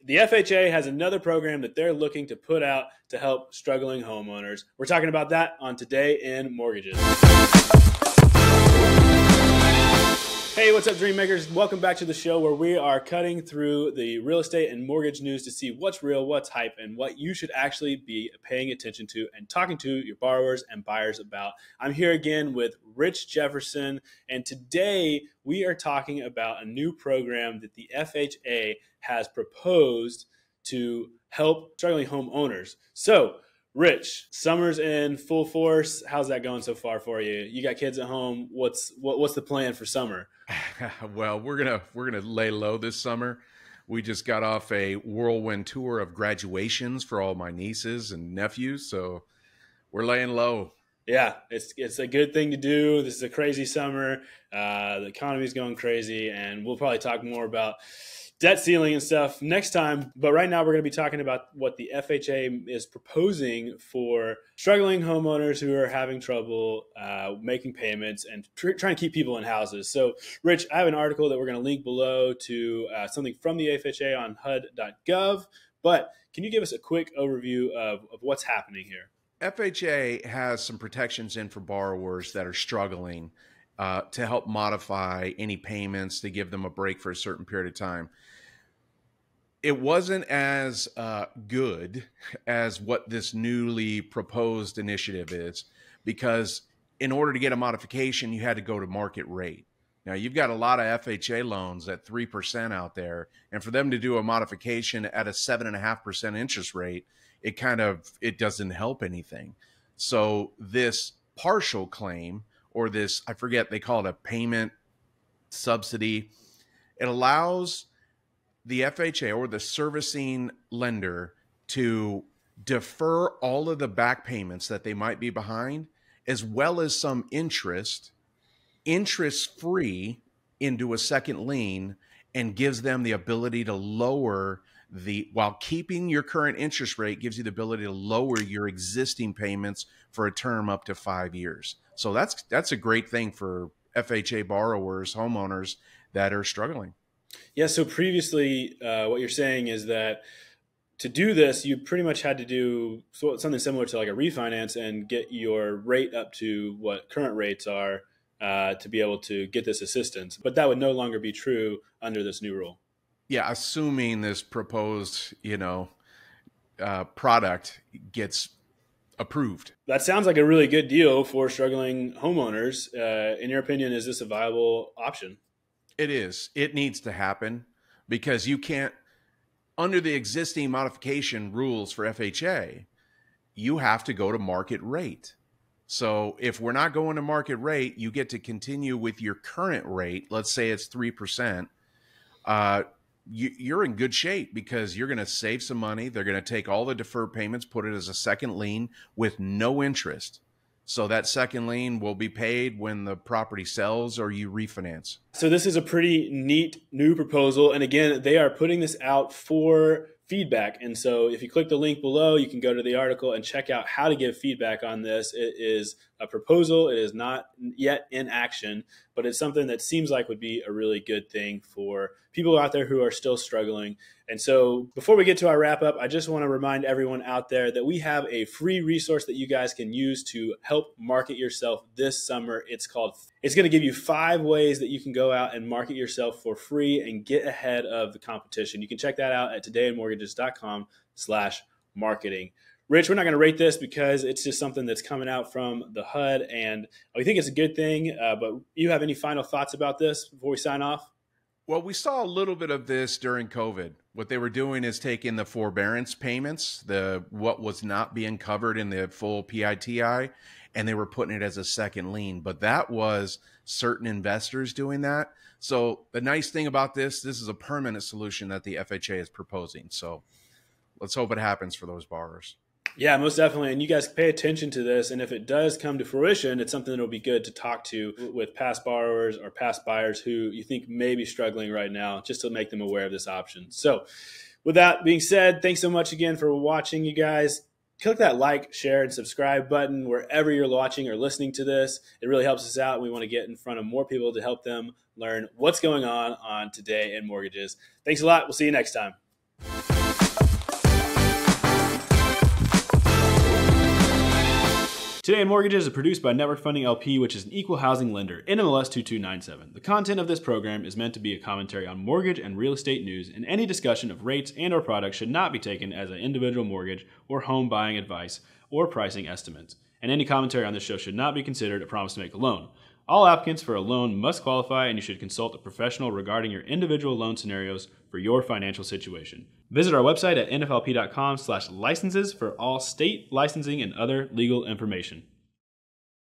the FHA has another program that they're looking to put out to help struggling homeowners. We're talking about that on Today in Mortgages. Hey, what's up, dream makers? Welcome back to the show where we are cutting through the real estate and mortgage news to see what's real, what's hype, and what you should actually be paying attention to and talking to your borrowers and buyers about. I'm here again with Rich Jefferson, and today we are talking about a new program that the FHA has proposed to help struggling homeowners. So, Rich, summer's in full force. How's that going so far for you? You got kids at home. What's the plan for summer? Well, we're gonna lay low this summer. We just got off a whirlwind tour of graduations for all my nieces and nephews, so we're laying low. Yeah, it's a good thing to do. This is a crazy summer. The economy's going crazy, and we'll probably talk more about debt ceiling and stuff next time. But right now we're going to be talking about what the FHA is proposing for struggling homeowners who are having trouble making payments and trying to keep people in houses. So, Rich, I have an article that we're going to link below to something from the FHA on HUD.gov. But can you give us a quick overview of what's happening here? FHA has some protections in for borrowers that are struggling to help modify any payments, to give them a break for a certain period of time. It wasn't as good as what this newly proposed initiative is, because in order to get a modification, you had to go to market rate. Now, you've got a lot of FHA loans at 3% out there, and for them to do a modification at a 7.5% interest rate, it doesn't help anything. So this partial claim, or this, I forget, they call it a payment subsidy, it allows the FHA or the servicing lender to defer all of the back payments that they might be behind, as well as some interest-free into a second lien, and gives them the ability to lower while keeping your current interest rate, gives you the ability to lower your existing payments for a term up to 5 years. So that's a great thing for FHA borrowers, homeowners that are struggling. Yeah, so previously what you're saying is that to do this, you pretty much had to do something similar to like a refinance and get your rate up to what current rates are to be able to get this assistance. But that would no longer be true under this new rule. Yeah, assuming this proposed, product gets approved. That sounds like a really good deal for struggling homeowners. In your opinion, is this a viable option? It is. It needs to happen, because you can't, under the existing modification rules for FHA, you have to go to market rate. So if we're not going to market rate, you get to continue with your current rate. Let's say it's 3%. You're in good shape, because you're going to save some money. They're going to take all the deferred payments, put it as a second lien with no interest. So that second lien will be paid when the property sells or you refinance. So this is a pretty neat new proposal. And again, they are putting this out for feedback. And so if you click the link below, you can go to the article and check out how to give feedback on this. It is a proposal. It is not yet in action, but it's something that seems like would be a really good thing for people out there who are still struggling. And so before we get to our wrap up, I just want to remind everyone out there that we have a free resource that you guys can use to help market yourself this summer. It's going to give you 5 ways that you can go out and market yourself for free and get ahead of the competition. You can check that out at todayinmortgages.com/marketing. Rich, we're not going to rate this because it's just something that's coming out from the HUD, and we think it's a good thing. But you have any final thoughts about this before we sign off? Well, we saw a little bit of this during COVID. What they were doing is taking the forbearance payments, what was not being covered in the full PITI, and they were putting it as a second lien. But that was certain investors doing that. So the nice thing about this is a permanent solution that the FHA is proposing. So let's hope it happens for those borrowers. Yeah, most definitely. And you guys pay attention to this. And if it does come to fruition, it's something that'll be good to talk to with past borrowers or past buyers who you think may be struggling right now, just to make them aware of this option. So with that being said, thanks so much again for watching, you guys. Click that like, share, and subscribe button wherever you're watching or listening to this. It really helps us out. We want to get in front of more people to help them learn what's going on Today in Mortgages. Thanks a lot. We'll see you next time. Today in Mortgages is produced by Network Funding LP, which is an equal housing lender, NMLS 2297. The content of this program is meant to be a commentary on mortgage and real estate news, and any discussion of rates and/or products should not be taken as an individual mortgage or home buying advice or pricing estimates. And any commentary on this show should not be considered a promise to make a loan. All applicants for a loan must qualify, and you should consult a professional regarding your individual loan scenarios for your financial situation. Visit our website at nflp.com/licenses for all state licensing and other legal information.